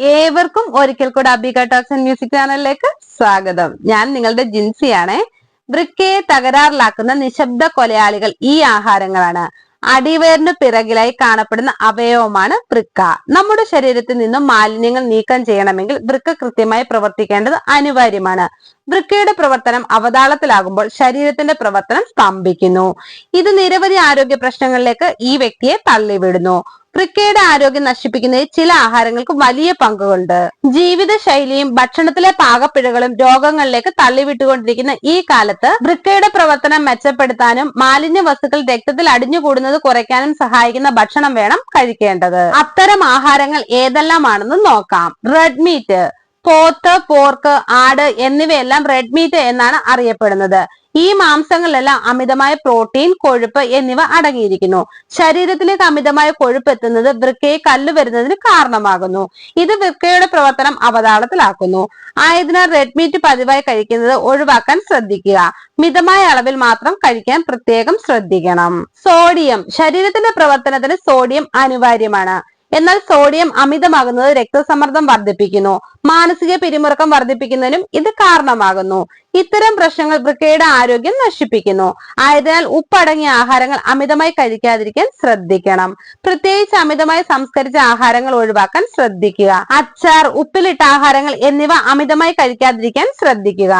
ഏവർക്കും ഒരിക്കൽ കൂടെ അബിക ടോക്സ് ആൻഡ് മ്യൂസിക് ചാനലിലേക്ക് സ്വാഗതം. ഞാൻ നിങ്ങളുടെ ജിൻസിയാണ്. വൃക്കയെ തകരാറിലാക്കുന്ന നിശബ്ദ കൊലയാളികൾ ഈ ആഹാരങ്ങളാണ്. അടിവയറിന് പിറകിലായി കാണപ്പെടുന്ന അവയവമാണ് വൃക്ക. നമ്മുടെ ശരീരത്തിൽ നിന്നും മാലിന്യങ്ങൾ നീക്കം ചെയ്യണമെങ്കിൽ വൃക്ക കൃത്യമായി പ്രവർത്തിക്കേണ്ടത് അനിവാര്യമാണ്. വൃക്കയുടെ പ്രവർത്തനം അവതാളത്തിലാകുമ്പോൾ ശരീരത്തിന്റെ പ്രവർത്തനം സ്തംഭിക്കുന്നു. ഇത് നിരവധി ആരോഗ്യ പ്രശ്നങ്ങളിലേക്ക് ഈ വ്യക്തിയെ തള്ളിവിടുന്നു. വൃക്കയുടെ ആരോഗ്യം നശിപ്പിക്കുന്നതിൽ ചില ആഹാരങ്ങൾക്ക് വലിയ പങ്കുണ്ട്. ജീവിതശൈലിയും ഭക്ഷണത്തിലെ പാകപ്പിഴകളും രോഗങ്ങളിലേക്ക് തള്ളിവിട്ടുകൊണ്ടിരിക്കുന്ന ഈ കാലത്ത് വൃക്കയുടെ പ്രവർത്തനം മെച്ചപ്പെടുത്താനും മാലിന്യ വസ്തുക്കൾ രക്തത്തിൽ അടിഞ്ഞുകൂടുന്നത് കുറയ്ക്കാനും സഹായിക്കുന്ന ഭക്ഷണം വേണം കഴിക്കേണ്ടത്. അത്തരം ആഹാരങ്ങൾ ഏതെല്ലാമാണെന്ന് നോക്കാം. റെഡ് മീറ്റ്, പോത്ത്, പോർക്ക്, ആട് എന്നിവയെല്ലാം റെഡ് മീറ്റ് എന്നാണ് അറിയപ്പെടുന്നത്. ഈ മാംസങ്ങളിലെല്ലാം അമിതമായ പ്രോട്ടീൻ, കൊഴുപ്പ് എന്നിവ അടങ്ങിയിരിക്കുന്നു. ശരീരത്തിലേക്ക് അമിതമായ കൊഴുപ്പ് എത്തുന്നത് വൃക്കയെ കല്ല് വരുന്നതിന് കാരണമാകുന്നു. ഇത് വൃക്കയുടെ പ്രവർത്തനം അവതാളത്തിലാക്കുന്നു. ആയതിനാൽ റെഡ് മീറ്റ് പതിവായി കഴിക്കുന്നത് ഒഴിവാക്കാൻ ശ്രദ്ധിക്കുക. മിതമായ അളവിൽ മാത്രം കഴിക്കാൻ പ്രത്യേകം ശ്രദ്ധിക്കണം. സോഡിയം, ശരീരത്തിന്റെ പ്രവർത്തനത്തിന് സോഡിയം അനിവാര്യമാണ്. എന്നാൽ സോഡിയം അമിതമാകുന്നത് രക്തസമ്മർദ്ദം വർദ്ധിപ്പിക്കുന്നു. മാനസിക പിരിമുറുക്കം വർദ്ധിപ്പിക്കുന്നതിനും ഇത് കാരണമാകുന്നു. ഇത്തരം പ്രശ്നങ്ങൾ വൃക്കയുടെ ആരോഗ്യം നശിപ്പിക്കുന്നു. ആയതിനാൽ ഉപ്പടങ്ങിയ ആഹാരങ്ങൾ അമിതമായി കഴിക്കാതിരിക്കാൻ ശ്രദ്ധിക്കണം. പ്രത്യേകിച്ച് അമിതമായി സംസ്കരിച്ച ആഹാരങ്ങൾ ഒഴിവാക്കാൻ ശ്രദ്ധിക്കുക. അച്ചാർ, ഉപ്പിലിട്ട ആഹാരങ്ങൾ എന്നിവ അമിതമായി കഴിക്കാതിരിക്കാൻ ശ്രദ്ധിക്കുക.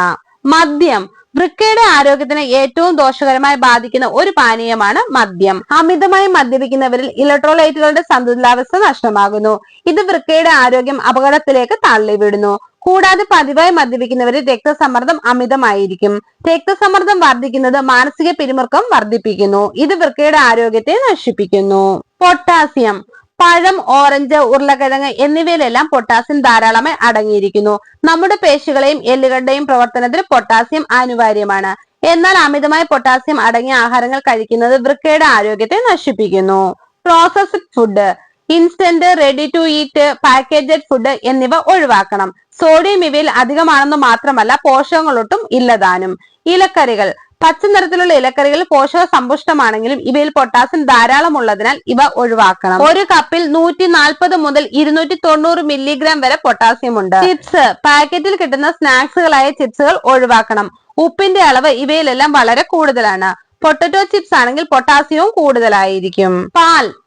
മദ്യം, വൃക്കയുടെ ആരോഗ്യത്തിന് ഏറ്റവും ദോഷകരമായി ബാധിക്കുന്ന ഒരു പാനീയമാണ് മദ്യം. അമിതമായി മദ്യപിക്കുന്നവരിൽ ഇലക്ട്രോലൈറ്റുകളുടെ സന്തുലിതാവസ്ഥ നഷ്ടമാകുന്നു. ഇത് വൃക്കയുടെ ആരോഗ്യം അപകടത്തിലേക്ക് തള്ളിവിടുന്നു. കൂടാതെ പതിവായി മദ്യപിക്കുന്നവരിൽ രക്തസമ്മർദ്ദം അമിതമായിരിക്കും. രക്തസമ്മർദ്ദം വർദ്ധിക്കുന്നത് മാനസിക പിരിമുറുക്കം വർദ്ധിപ്പിക്കുന്നു. ഇത് വൃക്കയുടെ ആരോഗ്യത്തെ നശിപ്പിക്കുന്നു. പൊട്ടാസ്യം, പഴം, ഓറഞ്ച്, ഉരുളക്കിഴങ്ങ് എന്നിവയിലെല്ലാം പൊട്ടാസ്യം ധാരാളമായി അടങ്ങിയിരിക്കുന്നു. നമ്മുടെ പേശികളെയും എല്ലുകളുടെയും പ്രവർത്തനത്തിന് പൊട്ടാസ്യം അനിവാര്യമാണ്. എന്നാൽ അമിതമായ പൊട്ടാസ്യം അടങ്ങിയ ആഹാരങ്ങൾ കഴിക്കുന്നത് വൃക്കയുടെ ആരോഗ്യത്തെ നശിപ്പിക്കുന്നു. Processed food, instant, ready to eat, packaged food എന്നിവ ഒഴിവാക്കണം. സോഡിയം ഇവയിൽ അധികമാണെന്ന് മാത്രമല്ല പോഷകങ്ങളൊട്ടും ഇല്ലതാനും. ഇലക്കറികൾ, പച്ച നിറത്തിലുള്ള ഇലക്കറികൾ പോഷക സമ്പുഷ്ടമാണെങ്കിലും ഇവയിൽ പൊട്ടാസ്യം ധാരാളം ഉള്ളതിനാൽ ഇവ ഒഴിവാക്കണം. ഒരു കപ്പിൽ 140 മുതൽ 290 മില്ലിഗ്രാം വരെ പൊട്ടാസ്യം ഉണ്ട്. ചിപ്സ്, പാക്കറ്റിൽ കിട്ടുന്ന സ്നാക്സുകളായ ചിപ്സുകൾ ഒഴിവാക്കണം. ഉപ്പിന്റെ അളവ് ഇവയിലെല്ലാം വളരെ കൂടുതലാണ്. പൊട്ടറ്റോ ചിപ്സ് ആണെങ്കിൽ പൊട്ടാസ്യവും കൂടുതലായിരിക്കും.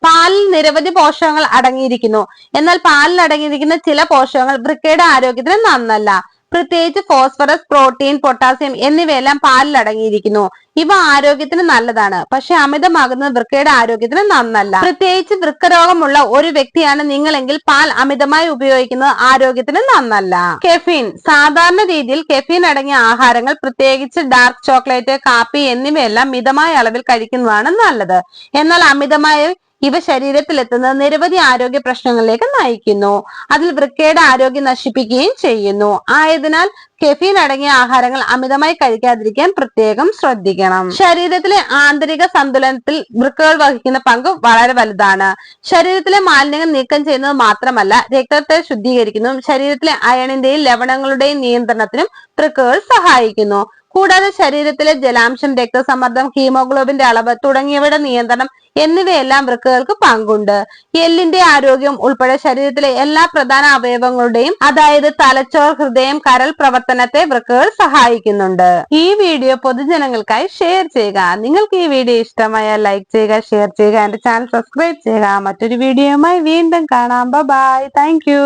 പാലിൽ നിരവധി പോഷകങ്ങൾ അടങ്ങിയിരിക്കുന്നു. എന്നാൽ പാലിൽ അടങ്ങിയിരിക്കുന്ന ചില പോഷകങ്ങൾ വൃക്കയുടെ ആരോഗ്യത്തിന് നന്നല്ല. പ്രത്യേകിച്ച് ഫോസ്ഫറസ്, പ്രോട്ടീൻ, പൊട്ടാസ്യം എന്നിവയെല്ലാം പാലിൽ അടങ്ങിയിരിക്കുന്നു. ഇവ ആരോഗ്യത്തിന് നല്ലതാണ്. പക്ഷെ അമിതമാകുന്നത് വൃക്കയുടെ ആരോഗ്യത്തിന് നന്നല്ല. പ്രത്യേകിച്ച് വൃക്ക രോഗമുള്ള ഒരു വ്യക്തിയാണ് നിങ്ങളെങ്കിൽ പാൽ അമിതമായി ഉപയോഗിക്കുന്നത് ആരോഗ്യത്തിന് നന്നല്ല. കെഫീൻ, സാധാരണ രീതിയിൽ കെഫീൻ അടങ്ങിയ ആഹാരങ്ങൾ പ്രത്യേകിച്ച് ഡാർക്ക് ചോക്ലേറ്റ്, കാപ്പി എന്നിവയെല്ലാം മിതമായ അളവിൽ കഴിക്കുന്നതാണ് നല്ലത്. എന്നാൽ അമിതമായ ഇവ ശരീരത്തിലെത്തുന്നത് നിരവധി ആരോഗ്യ പ്രശ്നങ്ങളിലേക്ക് നയിക്കുന്നു. അതിൽ വൃക്കയുടെ ആരോഗ്യം നശിപ്പിക്കുകയും ചെയ്യുന്നു. ആയതിനാൽ കെഫീൻ അടങ്ങിയ ആഹാരങ്ങൾ അമിതമായി കഴിക്കാതിരിക്കാൻ പ്രത്യേകം ശ്രദ്ധിക്കണം. ശരീരത്തിലെ ആന്തരിക സന്തുലനത്തിൽ വൃക്കകൾ വഹിക്കുന്ന പങ്ക് വളരെ വലുതാണ്. ശരീരത്തിലെ മാലിന്യങ്ങൾ നീക്കം ചെയ്യുന്നത് മാത്രമല്ല രക്തത്തെ ശുദ്ധീകരിക്കുന്നതും ശരീരത്തിലെ അയണിന്റെയും ലവണങ്ങളുടെയും നിയന്ത്രണത്തിനും വൃക്കകൾ സഹായിക്കുന്നു. കൂടാതെ ശരീരത്തിലെ ജലാംശം, രക്തസമ്മർദ്ദം, ഹീമോഗ്ലോബിന്റെ അളവ് തുടങ്ങിയവയുടെ നിയന്ത്രണം എന്നിവയെല്ലാം വൃക്കകൾക്ക് പങ്കുണ്ട്. എല്ലിന്റെ ആരോഗ്യം ഉൾപ്പെടെ ശരീരത്തിലെ എല്ലാ പ്രധാന അവയവങ്ങളുടെയും അതായത് തലച്ചോർ, ഹൃദയം, കരൾ പ്രവർത്തനത്തെ വൃക്കകൾ സഹായിക്കുന്നുണ്ട്. ഈ വീഡിയോ പൊതുജനങ്ങൾക്കായി ഷെയർ ചെയ്യുക. നിങ്ങൾക്ക് ഈ വീഡിയോ ഇഷ്ടമായാൽ ലൈക്ക് ചെയ്യുക, ഷെയർ ചെയ്യുക, എന്റെ ചാനൽ സബ്സ്ക്രൈബ് ചെയ്യുക. മറ്റൊരു വീഡിയോയുമായി വീണ്ടും കാണാം. ബൈ. Thank you.